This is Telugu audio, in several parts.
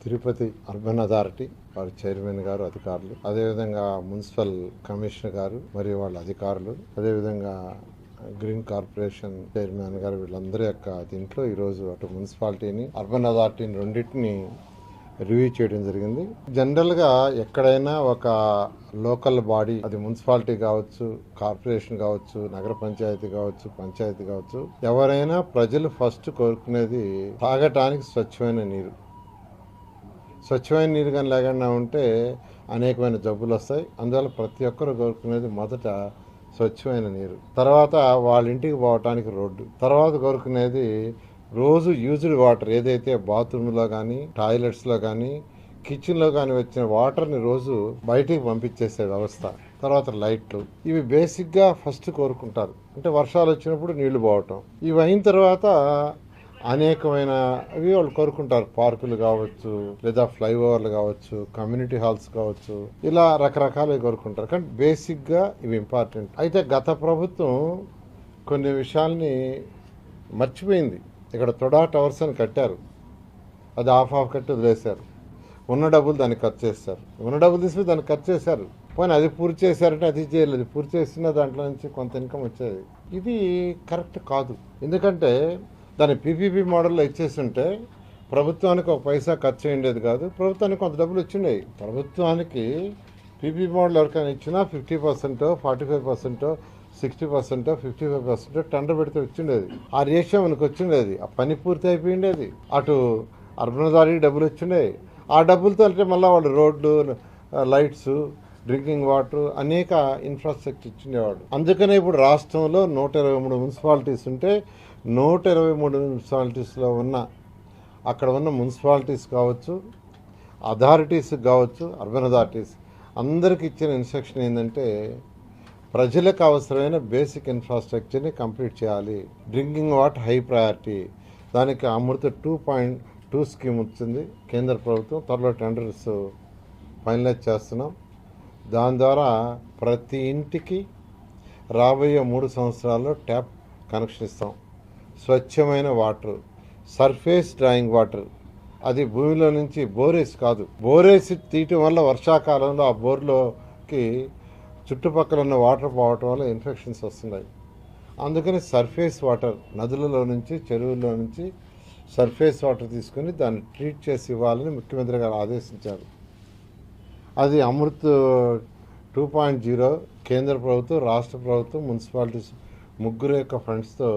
తిరుపతి అర్బన్ అథారిటీ వారి చైర్మన్ గారు, అధికారులు, అదేవిధంగా మున్సిపల్ కమిషనర్ గారు మరియు వాళ్ళ అధికారులు, అదేవిధంగా గ్రీన్ కార్పొరేషన్ చైర్మన్ గారు, వీళ్ళందరి యొక్క దీంట్లో ఈరోజు అటు మున్సిపాలిటీని, అర్బన్ అథారిటీని రెండింటిని రివ్యూ చేయడం జరిగింది. జనరల్గా ఎక్కడైనా ఒక లోకల్ బాడీ, అది మున్సిపాలిటీ కావచ్చు, కార్పొరేషన్ కావచ్చు, నగర పంచాయతీ కావచ్చు, పంచాయతీ కావచ్చు, ఎవరైనా ప్రజలు ఫస్ట్ కోరుకునేది తాగటానికి స్వచ్ఛమైన నీరు. స్వచ్ఛమైన నీరు కానీ లేకుండా ఉంటే అనేకమైన జబ్బులు వస్తాయి. అందువల్ల ప్రతి ఒక్కరు కోరుకునేది మొదట స్వచ్ఛమైన నీరు, తర్వాత వాళ్ళ ఇంటికి పోవటానికి రోడ్డు, తర్వాత కోరుకునేది రోజు యూజ్డ్ వాటర్, ఏదైతే బాత్రూంలో కానీ, టాయిలెట్స్లో కానీ, కిచెన్లో కానీ వచ్చిన వాటర్ని రోజు బయటికి పంపించేసే వ్యవస్థ, తర్వాత లైట్లు. ఇవి బేసిక్గా ఫస్ట్ కోరుకుంటారు. అంటే వర్షాలు వచ్చినప్పుడు నీళ్లు పోవటం. ఇవి అయిన తర్వాత అనేకమైన అవి వాళ్ళు కోరుకుంటారు. పార్కులు కావచ్చు, లేదా ఫ్లైఓవర్లు కావచ్చు, కమ్యూనిటీ హాల్స్ కావచ్చు, ఇలా రకరకాలు కోరుకుంటారు. కానీ బేసిక్గా ఇవి ఇంపార్టెంట్. అయితే గత ప్రభుత్వం కొన్ని విషయాల్ని మర్చిపోయింది. ఇక్కడ తొడా టవర్స్ అని కట్టారు, అది ఆఫ్ కట్టి వదిలేశారు. ఉన్న డబ్బులు దానికి ఖర్చు చేస్తారు, ఉన్న డబ్బులు తీసుకుని దానికి ఖర్చు చేశారు. పోనీ అది పూర్తి చేశారంటే అది చేయలేదు, పూర్తి చేసిన దాంట్లో నుంచి కొంత ఇన్కమ్ వచ్చేది. ఇది కరెక్ట్ కాదు. ఎందుకంటే దాన్ని పీపీపీ మోడల్లో ఇచ్చేస్తుంటే ప్రభుత్వానికి ఒక పైసా ఖర్చు అయ్యేది కాదు, ప్రభుత్వానికి కొంత డబ్బులు వచ్చిండేవి. ప్రభుత్వానికి పీపీపీ మోడల్ ఎవరికైనా ఇచ్చినా 50%, 45%, 60%, 55% టెండర్ పెడితే వచ్చిండేది. ఆ రేషియో మనకు వచ్చిండేది. ఆ పని పూర్తి అయిపోయిండేది. అటు అర్బన్ అథారిటీకి డబ్బులు వచ్చిండేవి. ఆ డబ్బులతో అంటే మళ్ళీ వాళ్ళు రోడ్లు, లైట్స్, డ్రింకింగ్ వాటర్, అనేక ఇన్ఫ్రాస్ట్రక్చర్ ఇచ్చిండేవాడు. అందుకనే ఇప్పుడు రాష్ట్రంలో 123 మున్సిపాలిటీస్ ఉంటే 123 మున్సిపాలిటీస్లో ఉన్న అక్కడ ఉన్న మున్సిపాలిటీస్ కావచ్చు, అథారిటీస్ కావచ్చు, అర్బన్ అథారిటీస్ అందరికి ఇచ్చిన ఇన్స్ట్రక్షన్ ఏంటంటే ప్రజలకు అవసరమైన బేసిక్ ఇన్ఫ్రాస్ట్రక్చర్ని కంప్లీట్ చేయాలి. Drinking water high priority. దానికి అమృత 2.2 స్కీమ్ వచ్చింది కేంద్ర ప్రభుత్వం. త్వరలో టెండర్స్ ఫైనలైజ్ చేస్తున్నాం. దాని ద్వారా ప్రతి ఇంటికి రాబోయే 3 సంవత్సరాల్లో ట్యాప్ కనెక్షన్ ఇస్తాం. స్వచ్ఛమైన వాటర్, సర్ఫేస్ డ్రాయింగ్ వాటర్, అది భూమిలో నుంచి బోరేసి కాదు, బోరేసి తీయటం వల్ల వర్షాకాలంలో ఆ బోర్లోకి చుట్టుపక్కల ఉన్న వాటర్ పోవటం వల్ల ఇన్ఫెక్షన్స్ వస్తున్నాయి. అందుకని సర్ఫేస్ వాటర్, నదులలో నుంచి, చెరువుల్లో నుంచి సర్ఫేస్ వాటర్ తీసుకుని దాన్ని ట్రీట్ చేసి ఇవ్వాలని ముఖ్యమంత్రి గారు ఆదేశించారు. అది అమృత్ 2.0 కేంద్ర ప్రభుత్వం, రాష్ట్ర ప్రభుత్వం, మున్సిపాలిటీస్ ముగ్గురు యొక్క ఫండ్స్తో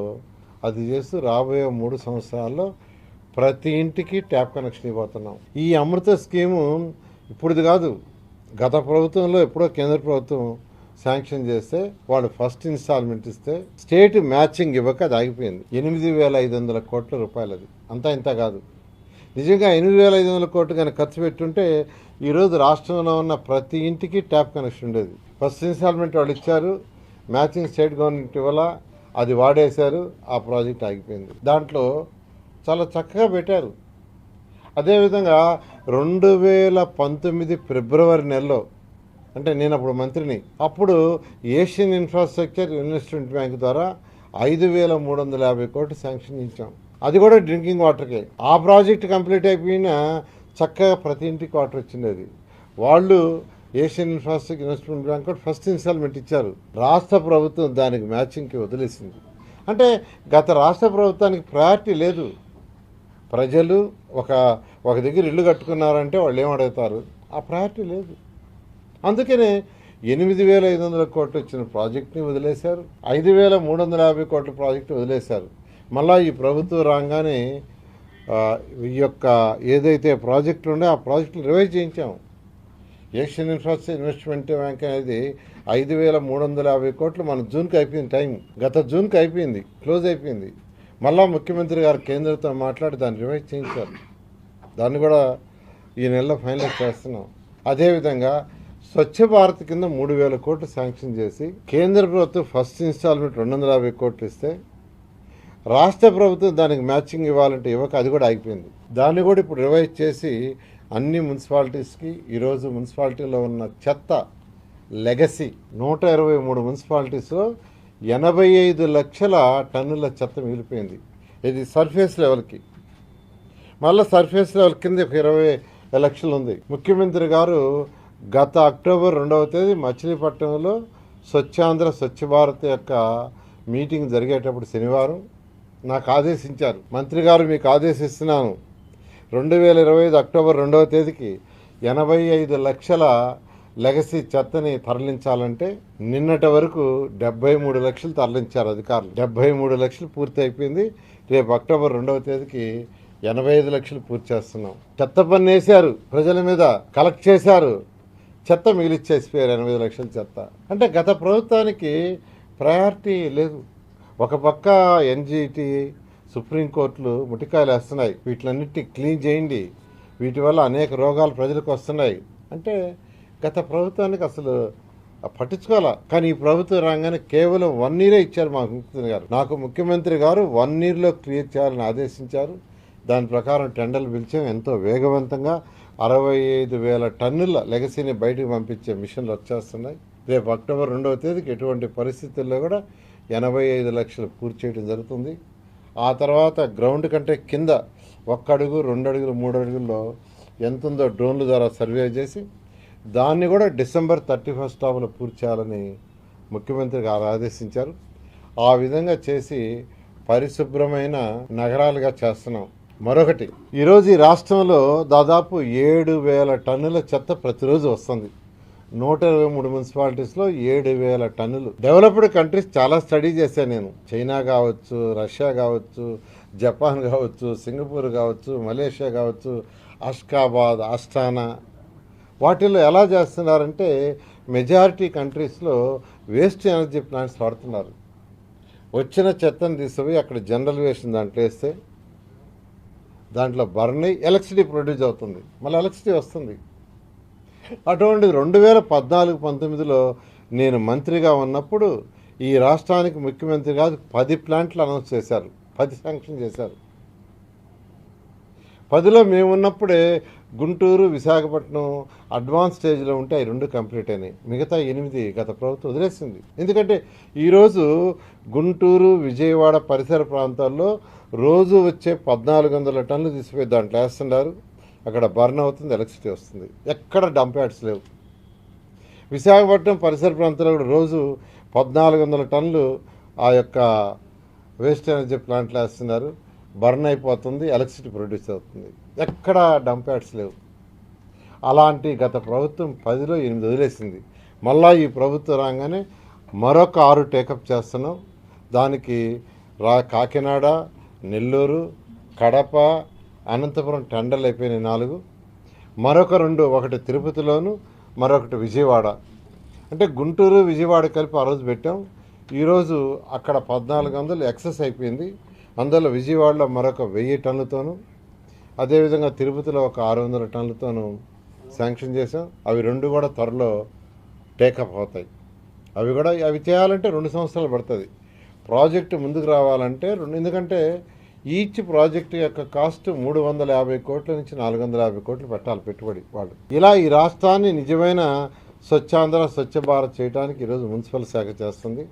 అది చేస్తూ రాబోయే 3 సంవత్సరాల్లో ప్రతి ఇంటికి ట్యాప్ కనెక్షన్ ఇవ్వబోతున్నాం. ఈ అమృత స్కీము ఇప్పుడుది కాదు, గత ప్రభుత్వంలో ఎప్పుడో కేంద్ర ప్రభుత్వం శాంక్షన్ చేస్తే వాళ్ళు ఫస్ట్ ఇన్స్టాల్మెంట్ ఇస్తే స్టేట్ మ్యాచింగ్ ఇవ్వక అది ఆగిపోయింది. 8,500 కోట్ల రూపాయలు. అది అంతా ఇంత కాదు. నిజంగా 8,500 కోట్లు కానీ ఖర్చు పెట్టుంటే ఈరోజు రాష్ట్రంలో ఉన్న ప్రతి ఇంటికి ట్యాప్ కనెక్షన్ ఉండేది. ఫస్ట్ ఇన్స్టాల్మెంట్ వాళ్ళు ఇచ్చారు, మ్యాచింగ్ స్టేట్ గవర్నమెంట్ వల్ల అది వాడేశారు, ఆ ప్రాజెక్ట్ ఆగిపోయింది. దాంట్లో చాలా చక్కగా పెట్టారు. అదేవిధంగా 2019 ఫిబ్రవరి నెలలో, అంటే నేను అప్పుడు మంత్రిని, అప్పుడు ఏషియన్ ఇన్ఫ్రాస్ట్రక్చర్ ఇన్వెస్ట్మెంట్ బ్యాంక్ ద్వారా 5,350 కోట్లు శాంక్షన్ ఇచ్చాం. అది కూడా డ్రింకింగ్ వాటర్కే. ఆ ప్రాజెక్ట్ కంప్లీట్ అయిపోయినా చక్కగా ప్రతి ఇంటికి వాటర్ వచ్చిండేది. వాళ్ళు Asian infrastructure investment bank first instalment ఇచ్చారు. రాష్ట్ర ప్రభుత్వం దానికి మ్యాచింగ్కి వదిలేసింది. అంటే గత రాష్ట్ర ప్రభుత్వానికి ప్రయారిటీ లేదు. ప్రజలు ఒక దగ్గర ఇల్లు కట్టుకున్నారంటే వాళ్ళు ఏమడుగుతారు, ఆ ప్రయారిటీ లేదు. అందుకనే 8,500 కోట్లు వచ్చిన ప్రాజెక్ట్ని వదిలేశారు, 5,350 కోట్ల ప్రాజెక్టు వదిలేశారు. మళ్ళీ ఈ ప్రభుత్వం రాగానే ఈ యొక్క ఏదైతే ప్రాజెక్టులు ఉండే ఆ ప్రాజెక్టులు రివైజ్ చేయించాము. ఏషియన్ ఇన్ఫ్రాస్ట్రక్చర్ ఇన్వెస్ట్మెంట్ బ్యాంక్ అనేది 5,350 కోట్లు మన జూన్కి అయిపోయింది. టైం గత జూన్కి అయిపోయింది, క్లోజ్ అయిపోయింది. మళ్ళా ముఖ్యమంత్రి గారు కేంద్రంతో మాట్లాడి దాన్ని రివైజ్ చేయించారు. దాన్ని కూడా ఈ నెలలో ఫైనలైజ్ చేస్తున్నాం. అదేవిధంగా స్వచ్ఛ భారత్ కింద 3,000 కోట్లు శాంక్షన్ చేసి కేంద్ర ప్రభుత్వం ఫస్ట్ ఇన్స్టాల్మెంట్ 250 కోట్లు ఇస్తే రాష్ట్ర ప్రభుత్వం దానికి మ్యాచింగ్ ఇవ్వాలంటే ఇవ్వక అది కూడా ఆగిపోయింది. దాన్ని కూడా ఇప్పుడు రివైజ్ చేసి అన్ని మున్సిపాలిటీస్కి ఈరోజు మున్సిపాలిటీలో ఉన్న చెత్త లెగసీ 123 మున్సిపాలిటీస్లో 85 లక్షల టన్నుల చెత్త మిగిలిపోయింది. ఇది సర్ఫేస్ లెవెల్కి. మళ్ళీ సర్ఫేస్ లెవెల్ కింద 20 ఎలక్షన్ ఉంది. ముఖ్యమంత్రి గారు గత అక్టోబర్ 2వ తేదీ మచిలీపట్నంలో స్వచ్ఛాంధ్ర స్వచ్ఛ భారత్ యొక్క మీటింగ్ జరిగేటప్పుడు శనివారం నాకు ఆదేశించారు, మంత్రి గారు మీకు ఆదేశిస్తున్నాను 2025 అక్టోబర్ 2వ తేదీకి 85 లక్షల లెగసీ చెత్తని తరలించాలంటే నిన్నటి వరకు 73 లక్షలు తరలించారు అధికారులు. 73 లక్షలు పూర్తి అయిపోయింది. రేపు అక్టోబర్ 2వ తేదీకి 85 లక్షలు పూర్తి చేస్తున్నాం. చెత్త పన్ను వేశారు, ప్రజల మీద కలెక్ట్ చేశారు, చెత్త మిగిలిచ్చేసిపోయారు 85 లక్షల చెత్త. అంటే గత ప్రభుత్వానికి ప్రయారిటీ లేదు. ఒక పక్క ఎన్జిటి సుప్రీంకోర్టులు ముటికాయలు వేస్తున్నాయి, వీటిలన్నిటిని క్లీన్ చేయండి, వీటి వల్ల అనేక రోగాలు ప్రజలకు వస్తున్నాయి అంటే గత ప్రభుత్వానికి అసలు పట్టించుకోవాలా. కానీ ఈ ప్రభుత్వం రాగానే కేవలం 1 year ఇచ్చారు మా ముఖ్యమంత్రి గారు. నాకు ముఖ్యమంత్రి గారు 1 yearలో క్లియర్ చేయాలని ఆదేశించారు. దాని ప్రకారం టెండర్లు పిలిచాం. ఎంతో వేగవంతంగా 65,000 టన్నుల లెగసీని బయటకు పంపించే మిషన్లు వచ్చేస్తున్నాయి. రేపు అక్టోబర్ 2వ తేదీకి ఎటువంటి పరిస్థితుల్లో కూడా 85 లక్షలు పూర్తి చేయడం జరుగుతుంది. ఆ తర్వాత గ్రౌండ్ కంటే కింద 1 అడుగు 2 అడుగులు 3 అడుగుల్లో ఎంత ఉందో డ్రోన్ల ద్వారా సర్వే చేసి దాన్ని కూడా డిసెంబర్ 31 పూర్తి చేయాలని ముఖ్యమంత్రి గారు ఆదేశించారు. ఆ విధంగా చేసి పరిశుభ్రమైన నగరాలుగా చేస్తున్నాం. మరొకటి, ఈరోజు ఈ రాష్ట్రంలో దాదాపు 7,000 టన్నుల చెత్త ప్రతిరోజు వస్తుంది. 123 మున్సిపాలిటీస్లో 7,000 టన్నులు. డెవలప్డ్ కంట్రీస్ చాలా స్టడీ చేశాను నేను. చైనా కావచ్చు, రష్యా కావచ్చు, జపాన్ కావచ్చు, సింగపూర్ కావచ్చు, మలేషియా కావచ్చు, అష్కాబాద్, ఆస్టానా, వాటిల్లో ఎలా చేస్తున్నారంటే మెజారిటీ కంట్రీస్లో వేస్ట్ ఎనర్జీ ప్లాంట్స్ వాడుతున్నారు. వచ్చిన చెత్తను తీసుకుపోయి అక్కడ జనరల్ వేస్ట్ దాంట్లో వేస్తే దాంట్లో బర్న్ అయ్యి ఎలక్ట్రిసిటీ ప్రొడ్యూస్ అవుతుంది, మళ్ళీ ఎలక్ట్రిసిటీ వస్తుంది. అటువంటిది 2014-19లో నేను మంత్రిగా ఉన్నప్పుడు ఈ రాష్ట్రానికి ముఖ్యమంత్రి కాదు 10 ప్లాంట్లు అనౌన్స్ చేశారు, 10 శాంక్షన్ చేశారు. 10లో మేము ఉన్నప్పుడే గుంటూరు, విశాఖపట్నం అడ్వాన్స్ స్టేజ్లో ఉంటే అవి 2 కంప్లీట్ అయినాయి. మిగతా 8 గత ప్రభుత్వం వదిలేసింది. ఎందుకంటే ఈరోజు గుంటూరు, విజయవాడ పరిసర ప్రాంతాల్లో రోజు వచ్చే 1,400 టన్నులు తీసిపోయి దాంట్లో వేస్తున్నారు. అక్కడ బర్న్ అవుతుంది, ఎలక్ట్రిసిటీ వస్తుంది. ఎక్కడ డంప్ యార్డ్స్ లేవు. విశాఖపట్నం పరిసర ప్రాంతాల్లో కూడా రోజు 1,400 టన్నులు ఆ యొక్క వేస్ట్ ఎనర్జీ ప్లాంట్లు వేస్తున్నారు, బర్న్ అయిపోతుంది, ఎలక్ట్రిసిటీ ప్రొడ్యూస్ అవుతుంది. ఎక్కడ డంప్ యార్డ్స్ లేవు. అలాంటి గత ప్రభుత్వం 10లో 8 వదిలేసింది. మళ్ళా ఈ ప్రభుత్వం రాగానే మరొక 6 టేకప్ చేస్తున్నాం. దానికి కాకినాడ, నెల్లూరు, కడప, అనంతపురం టెండర్లు అయిపోయినాయి 4. మరొక 2, ఒకటి తిరుపతిలోను, మరొకటి విజయవాడ. అంటే గుంటూరు, విజయవాడ కలిపి ఆ రోజు పెట్టాం. ఈరోజు అక్కడ 1,400 ఎక్సెస్ అయిపోయింది. అందులో విజయవాడలో మరొక 1000 టన్నులతోనూ, అదేవిధంగా తిరుపతిలో ఒక 600 టన్నులతోనూ శాంక్షన్ చేసాం. అవి 2 కూడా త్వరలో టేకప్ అవుతాయి. అవి చేయాలంటే 2 సంవత్సరాలు పడుతుంది. ప్రాజెక్టు ముందుకు రావాలంటే ఎందుకంటే ఈచ్ ప్రాజెక్టు యొక్క కాస్ట్ 350 కోట్ల నుంచి 450 కోట్లు పెట్టాలి పెట్టుబడి వాళ్ళు. ఇలా ఈ రాష్ట్రాన్ని నిజమైన స్వచ్ఛాంధ్ర స్వచ్ఛ భారత్ చేయడానికి ఈరోజు మున్సిపల్ శాఖ చేస్తుంది.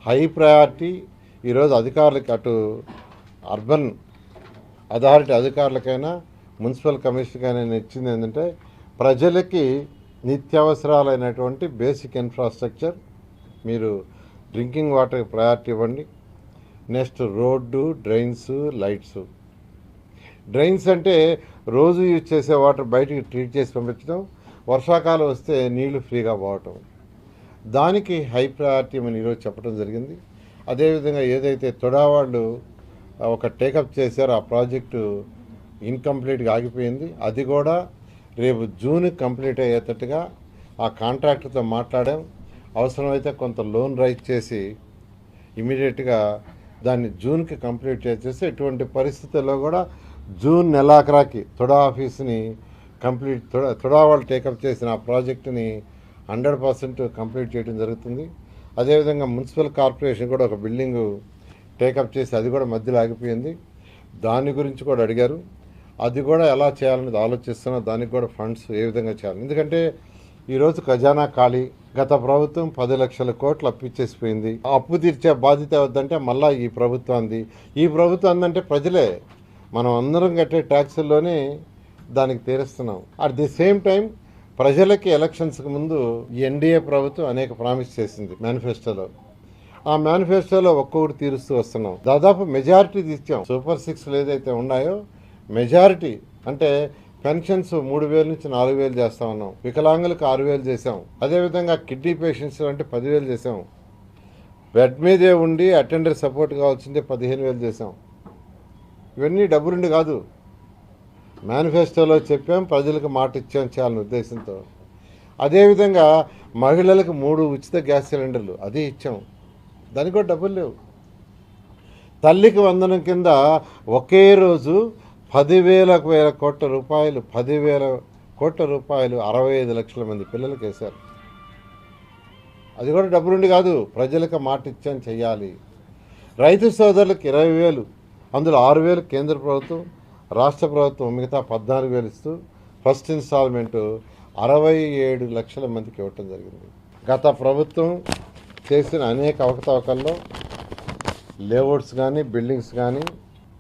High priority. ఈరోజు అధికారులకి, అటు అర్బన్ అథారిటీ అధికారులకైనా మున్సిపల్ కమిషనర్కైనా ఇచ్చింది ఏంటంటే ప్రజలకి నిత్యావసరాలైనటువంటి బేసిక్ ఇన్ఫ్రాస్ట్రక్చర్, మీరు డ్రింకింగ్ వాటర్కి ప్రయారిటీ ఇవ్వండి. Next road, drains, lights. Drains అంటే రోజు యూజ్ చేసే వాటర్ బయటికి ట్రీట్ చేసి పంపించడం, వర్షాకాలం వస్తే నీళ్లు ఫ్రీగా పోవటం, దానికి హై ప్రయారిటీ అని ఈరోజు చెప్పడం జరిగింది. అదేవిధంగా ఏదైతే తొడావాళ్ళు ఒక టేకప్ చేశారో ఆ ప్రాజెక్టు ఇన్కంప్లీట్గా ఆగిపోయింది. అది కూడా రేపు జూన్కి కంప్లీట్ అయ్యేటట్టుగా ఆ కాంట్రాక్టర్తో మాట్లాడాం. అవసరమైతే కొంత లోన్ రైజ్ చేసి ఇమీడియట్గా దాన్ని జూన్కి కంప్లీట్ చేసేసి ఎటువంటి పరిస్థితుల్లో కూడా జూన్ నెలాఖరాకి తొడా ఆఫీస్ని తొడా వాళ్ళు టేకప్ చేసిన ఆ ప్రాజెక్టుని 100% కంప్లీట్ చేయడం జరుగుతుంది. అదేవిధంగా మున్సిపల్ కార్పొరేషన్ కూడా ఒక బిల్డింగు టేకప్ చేసి అది కూడా మధ్యలో ఆగిపోయింది. దాని గురించి కూడా అడిగారు. అది కూడా ఎలా చేయాలనేది ఆలోచిస్తున్నా. దానికి కూడా ఫండ్స్ ఏ విధంగా చేయాలి. ఎందుకంటే ఈరోజు ఖజానా ఖాళీ. గత ప్రభుత్వం 10 లక్షల కోట్లు అప్పు ఇచ్చేసిపోయింది. ఆ అప్పు తీర్చే బాధ్యత వద్దంటే మళ్ళీ ఈ ప్రభుత్వం అంది. ఈ ప్రభుత్వం అందంటే ప్రజలే, మనం అందరం కట్టే ట్యాక్సుల్లోనే దానికి తీరుస్తున్నాం. అట్ ది సేమ్ టైం ప్రజలకి ఎలక్షన్స్కి ముందు ఎన్డీఏ ప్రభుత్వం అనేక ప్రామిస్ చేసింది మేనిఫెస్టోలో. ఆ మేనిఫెస్టోలో ఒక్కొక్కటి తీరుస్తూ వస్తున్నాం. దాదాపు మెజారిటీ ఇచ్చాం. సూపర్ 6 ఏదైతే ఉన్నాయో మెజారిటీ అంటే పెన్షన్స్ 3,000 నుంచి 4,000 చేస్తా ఉన్నాం. వికలాంగులకు 6,000 చేసాం. అదేవిధంగా కిడ్నీ పేషెంట్స్ అంటే 10,000 చేసాం. బెడ్ మీదే ఉండి అటెండర్ సపోర్ట్ కావాల్సిందే 15,000 చేసాం. ఇవన్నీ డబ్బులుండి కాదు, మేనిఫెస్టోలో చెప్పాం, ప్రజలకు మాట ఇచ్చాం చేయాలనే ఉద్దేశంతో. అదేవిధంగా మహిళలకు 3 ఉచిత గ్యాస్ సిలిండర్లు అది ఇచ్చాం, దానికి కూడా డబ్బులు లేవు. తల్లికి వందనం కింద ఒకే రోజు 10,000 కోట్ల రూపాయలు 10,000 కోట్ల రూపాయలు 65 లక్షల మంది పిల్లలకి వేశారు. అది కూడా డబ్బులుండి కాదు, ప్రజలకు మాట ఇచ్చాం చెయ్యాలి. రైతు సోదరులకు 20,000, అందులో 6,000 కేంద్ర ప్రభుత్వం, రాష్ట్ర ప్రభుత్వం మిగతా 14,000 ఇస్తూ ఫస్ట్ ఇన్స్టాల్మెంటు 67 లక్షల మందికి ఇవ్వటం జరిగింది. గత ప్రభుత్వం చేసిన అనేక అవకతవకల్లో లేఅవుట్స్ కానీ బిల్డింగ్స్ కానీ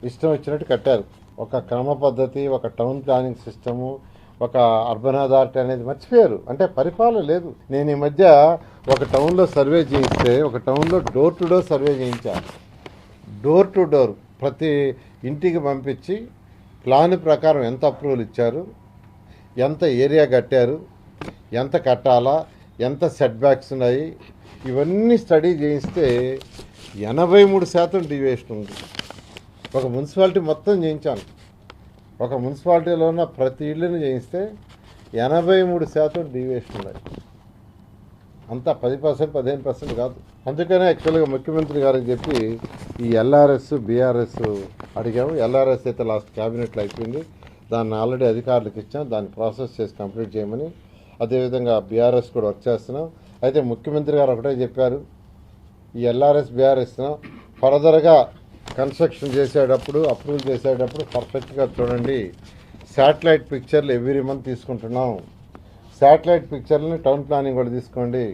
ఇష్టం వచ్చినట్టు కట్టారు. ఒక క్రమ పద్ధతి, ఒక టౌన్ ప్లానింగ్ సిస్టము, ఒక అర్బన్ అథారిటీ అనేది మర్చిపోయారు. అంటే పరిపాలన లేదు. నేను ఈ మధ్య ఒక టౌన్లో సర్వే చేయిస్తే, ఒక టౌన్లో డోర్ టు డోర్ సర్వే చేయించాను. డోర్ టు డోర్ ప్రతి ఇంటికి పంపించి ప్లాన్ ప్రకారం ఎంత అప్రూవల్ ఇచ్చారు, ఎంత ఏరియా కట్టారు, ఎంత కట్టాలా, ఎంత సెట్ బ్యాక్స్ ఉన్నాయి, ఇవన్నీ స్టడీ చేయిస్తే 83% డీవియేషన్ ఉంది. ఒక మున్సిపాలిటీ మొత్తం చేయించాను. ఒక మున్సిపాలిటీలో ఉన్న ప్రతి ఇళ్ళని చేయిస్తే 83% డీవియేషన్ ఉన్నాయి. అంతా 10%, 15% కాదు. అందుకనే యాక్చువల్గా ముఖ్యమంత్రి గారికి చెప్పి ఈ ఎల్ఆర్ఎస్ బీఆర్ఎస్ అడిగాము. ఎల్ఆర్ఎస్ అయితే లాస్ట్ క్యాబినెట్లో అయిపోయింది, దాన్ని ఆల్రెడీ అధికారులకు ఇచ్చాం, దాన్ని ప్రాసెస్ చేసి కంప్లీట్ చేయమని. అదేవిధంగా బీఆర్ఎస్ కూడా వర్క్ చేస్తున్నాం. అయితే ముఖ్యమంత్రి గారు ఒకటే చెప్పారు, ఈ ఎల్ఆర్ఎస్ బీఆర్ఎస్ ఫర్దర్గా కన్స్ట్రక్షన్ చేసేటప్పుడు, అప్రూవల్ చేసేటప్పుడు పర్ఫెక్ట్గా చూడండి. శాటిలైట్ పిక్చర్లు ఎవ్రీ మంత్ తీసుకుంటున్నాం. శాటిలైట్ పిక్చర్లని టౌన్ ప్లానింగ్ కూడా తీసుకోండి.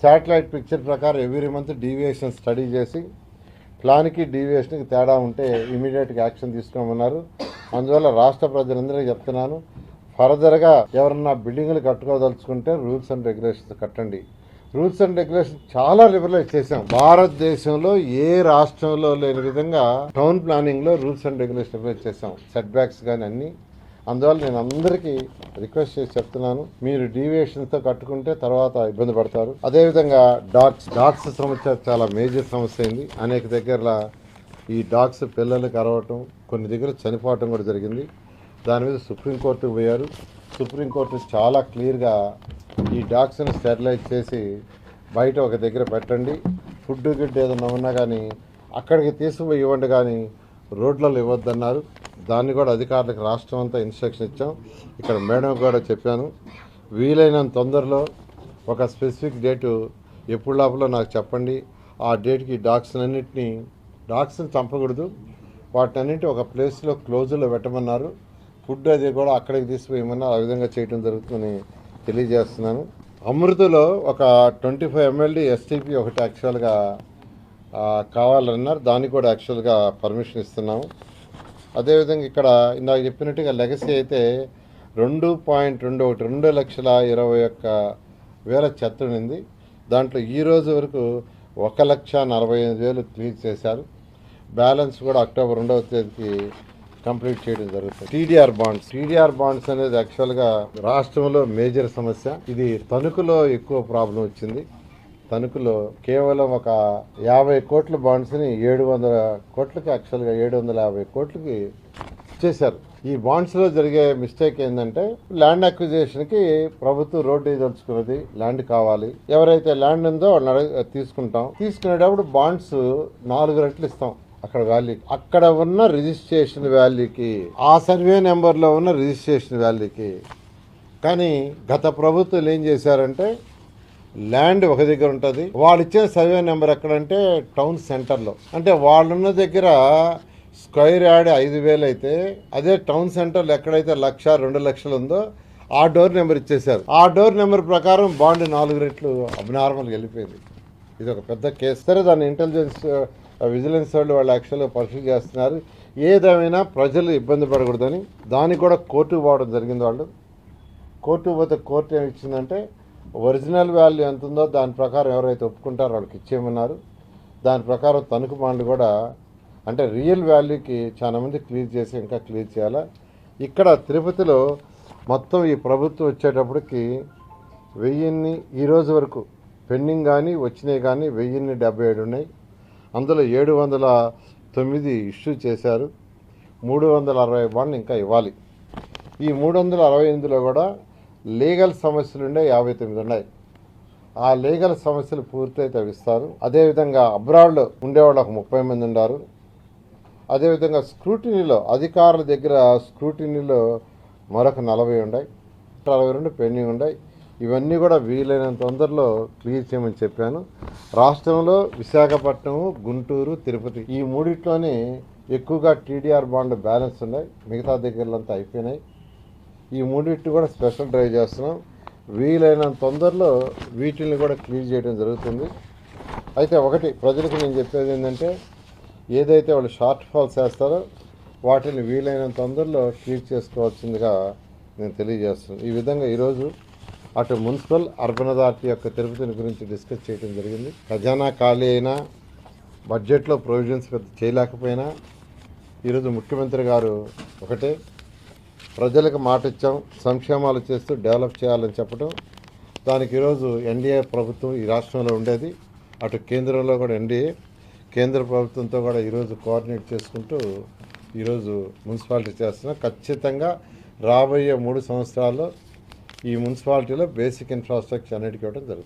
శాటిలైట్ పిక్చర్ ప్రకారం ఎవ్రీ మంత్ డీవియేషన్ స్టడీ చేసి ప్లాన్కి డీవియేషన్కి తేడా ఉంటే ఇమీడియట్గా యాక్షన్ తీసుకోమన్నారు. అందువల్ల రాష్ట్ర ప్రజలందరికీ చెప్తున్నాను, ఫర్దర్గా ఎవరన్నా బిల్డింగ్లు కట్టుకోదలుచుకుంటే రూల్స్ అండ్ రెగ్యులేషన్స్ కట్టండి. రూల్స్ అండ్ రెగ్యులేషన్ చాలా లిబరలైజ్ చేశాం. భారతదేశంలో ఏ రాష్ట్రంలో లేని విధంగా టౌన్ ప్లానింగ్లో రూల్స్ అండ్ రెగ్యులేషన్ లిబరలైజ్ చేశాం, సెట్ బ్యాక్స్ కానీ అన్నీ. అందువల్ల నేను అందరికీ రిక్వెస్ట్ చేసి చెప్తున్నాను, మీరు డీవియేషన్తో కట్టుకుంటే తర్వాత ఇబ్బంది పడతారు. అదేవిధంగా డాగ్స్ సమస్య చాలా మేజర్ సమస్య అయింది. అనేక దగ్గర ఈ డాగ్స్ పిల్లలకి అరవటం, కొన్ని దగ్గర చనిపోవటం కూడా జరిగింది. దాని మీద సుప్రీంకోర్టుకు పోయారు. సుప్రీంకోర్టు చాలా క్లియర్గా ఈ డాగ్స్ని స్టెరిలైజ్ చేసి బయట ఒక దగ్గర పెట్టండి, ఫుడ్ గిడ్ ఏదన్నా ఉన్నా కానీ అక్కడికి తీసుకుపోయి ఇవ్వండి, కానీ రోడ్లలో ఇవ్వద్దన్నారు. దాన్ని కూడా అధికారులకు రాష్ట్రం అంతా ఇన్స్ట్రక్షన్ ఇచ్చాం. ఇక్కడ మేడం కూడా చెప్పాను, వీలైనంత తొందరలో ఒక స్పెసిఫిక్ డేటు ఎప్పుడు లోపల నాకు చెప్పండి. ఆ డేట్కి డాగ్స్ని చంపకూడదు, వాటినన్నింటి ఒక ప్లేస్లో క్లోజ్లో పెట్టమన్నారు. ఫుడ్ అది కూడా అక్కడికి తీసుకుపోయమన్నారు. ఆ విధంగా చేయడం జరుగుతుందని తెలియజేస్తున్నాను. అమృతలో ఒక 25 mld ఎస్టీపీ ఒకటి యాక్చువల్గా కావాలన్నారు, దానికి కూడా యాక్చువల్గా పర్మిషన్ ఇస్తున్నాము. అదేవిధంగా ఇక్కడ ఇందాక చెప్పినట్టుగా లెగసీ అయితే 2,21,20,000 చెత్త ఉంది. దాంట్లో ఈ రోజు వరకు 1,45,000 క్లీన్ చేశారు. బ్యాలెన్స్ కూడా అక్టోబర్ 2వ తేదీకి కంప్లీట్ చేయడం జరుగుతుంది. టీడీఆర్ బాండ్స్ అనేది యాక్చువల్గా రాష్ట్రంలో మేజర్ సమస్య. ఇది తణుకులో ఎక్కువ ప్రాబ్లం వచ్చింది. తణుకులో కేవలం ఒక 50 కోట్ల బాండ్స్ని 700 కోట్లకి యాక్చువల్గా 750 కోట్లకి చేశారు. ఈ బాండ్స్లో జరిగే మిస్టేక్ ఏంటంటే ల్యాండ్ అక్విజిషన్కి ప్రభుత్వం రోడ్డు వేయదలుచుకున్నది, ల్యాండ్ కావాలి, ఎవరైతే ల్యాండ్ ఉందో వాళ్ళని తీసుకునేటప్పుడు బాండ్స్ 4 రెట్లు ఇస్తాం. అక్కడ వాల్యూ, అక్కడ ఉన్న రిజిస్ట్రేషన్ వాల్యూకి, ఆ సర్వే నెంబర్లో ఉన్న రిజిస్ట్రేషన్ వాల్యూకి. కానీ గత ప్రభుత్వాలు ఏం చేశారంటే ల్యాండ్ ఒక దగ్గర ఉంటుంది, వాళ్ళు ఇచ్చే సర్వే నెంబర్ ఎక్కడంటే టౌన్ సెంటర్లో. అంటే వాళ్ళున్న దగ్గర స్క్వేర్ యార్డ్ 5,000 అయితే అదే టౌన్ సెంటర్లో ఎక్కడైతే 1,00,000, 2,00,000 ఉందో ఆ డోర్ నెంబర్ ఇచ్చేశారు. ఆ డోర్ నెంబర్ ప్రకారం బాండ్ 4 రెట్లు అబ్నార్మల్గా వెళ్ళిపోయింది. ఇది ఒక పెద్ద కేసు. సరే, దాన్ని ఇంటెలిజెన్స్ విజిలెన్స్ వాళ్ళు యాక్చువల్గా పరిశీలి చేస్తున్నారు. ఏదేమైనా ప్రజలు ఇబ్బంది పడకూడదని దానికి కూడా కోర్టుకు పోవడం జరిగింది. వాళ్ళు కోర్టుకు పోతే కోర్టు ఏమి ఇచ్చిందంటే ఒరిజినల్ వాల్యూ ఎంత ఉందో దాని ప్రకారం ఎవరైతే ఒప్పుకుంటారో వాళ్ళకి ఇచ్చేయమన్నారు. దాని ప్రకారం తణుకు బాండ్లు కూడా అంటే రియల్ వాల్యూకి చాలామంది క్లియర్ చేసి ఇంకా క్లియర్ చేయాలా. ఇక్కడ తిరుపతిలో మొత్తం ఈ ప్రభుత్వం వచ్చేటప్పటికి 1000 ఈ రోజు వరకు పెండింగ్ కానీ వచ్చినాయి కానీ 1077 ఉన్నాయి. అందులో 709 ఇష్యూ చేశారు. 360 బాండ్లు ఇంకా ఇవ్వాలి. ఈ 368లో కూడా లీగల్ సమస్యలు ఉండే 59 ఉన్నాయి. ఆ లీగల్ సమస్యలు పూర్తయితే అవి ఇస్తారు. అదేవిధంగా అబ్రాడ్లో ఉండేవాళ్ళు ఒక 30 మంది ఉన్నారు. అదేవిధంగా స్క్రూటినీలో అధికారుల దగ్గర స్క్రూటినీలో మరొక 40 ఉన్నాయి. 62 పెండింగ్ ఉన్నాయి. ఇవన్నీ కూడా వీలైనంత తొందరలో క్లియర్ చేయమని చెప్పాను. రాష్ట్రంలో విశాఖపట్నం, గుంటూరు, తిరుపతి ఈ మూడిట్లోనే ఎక్కువగా టీడీఆర్ బాండ్లు బ్యాలెన్స్ ఉన్నాయి. మిగతా దగ్గరలంతా అయిపోయినాయి. ఈ మూడింటిని కూడా స్పెషల్ డ్రైవ్ చేస్తున్నాం. వీలైనంత తొందరలో వీటిని కూడా క్లియర్ చేయడం జరుగుతుంది. అయితే ఒకటి ప్రజలకు నేను చెప్పేది ఏంటంటే ఏదైతే వాళ్ళు షార్ట్ ఫాల్స్ వేస్తారో వాటిని వీలైనంత తొందరలో క్లియర్ చేసుకోవాల్సిందిగా నేను తెలియజేస్తున్నాను. ఈ విధంగా ఈరోజు అటు మున్సిపల్ అర్బన్ అథారిటీ యొక్క తిరుపతిని గురించి డిస్కస్ చేయడం జరిగింది. ఖజానా ఖాళీ అయినా బడ్జెట్లో ప్రొవిజన్స్ చేయలేకపోయినా ఈరోజు ముఖ్యమంత్రి గారు ఒకటే ప్రజలకు మాట ఇచ్చాం, సంక్షేమాలు చేస్తూ డెవలప్ చేయాలని చెప్పడం. దానికి ఈరోజు ఎన్డీఏ ప్రభుత్వం ఈ రాష్ట్రంలో ఉండేది, అటు కేంద్రంలో కూడా ఎన్డీఏ కేంద్ర ప్రభుత్వంతో కూడా ఈరోజు కోఆర్డినేట్ చేసుకుంటూ ఈరోజు మున్సిపాలిటీ చేస్తున్నాం. ఖచ్చితంగా రాబోయే 3 సంవత్సరాల్లో ఈ మున్సిపాలిటీలో బేసిక్ ఇన్ఫ్రాస్ట్రక్చర్ అన్నిటికీ ఇవ్వడం జరుగుతుంది.